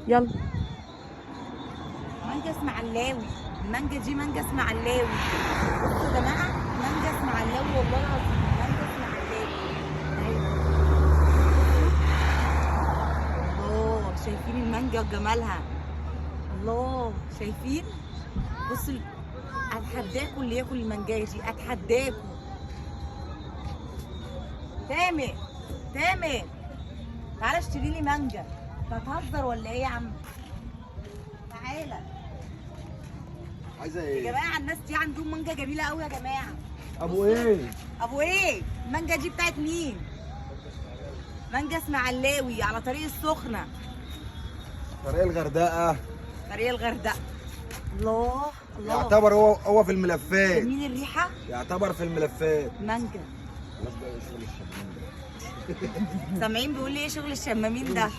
يلا. مانجا اسماعيلاوي. المانجا دي مانجا اسماعيلاوي. بصوا يا جماعه، مانجا اسماعيلاوي والله العظيم، مانجا اسماعيلاوي اهي. الله، شايفين المانجا وجمالها؟ الله، شايفين؟ بصوا، اتحداكم اللي ياكل المانجا دي، اتحداكم. تامر، تامر، تعالى اشتري لي مانجا. انت هتهزر ولا ايه يا عم؟ تعالى عايزه يا ايه؟ جماعه، الناس دي عندهم مانجا جميله قوي يا جماعه. ابو ايه؟ ابو ايه؟ المانجا دي بتاعت مين؟ مانجا اسماعيلاوي على طريق السخنه، طريق الغردقه. طريق الغردقه. الله الله، يعتبر هو في الملفات. جميل الريحه. يعتبر في الملفات. مانجا. خلاص بقى شغل الشباب. سامعين بيقول لي ايه شغل الشمامين ده؟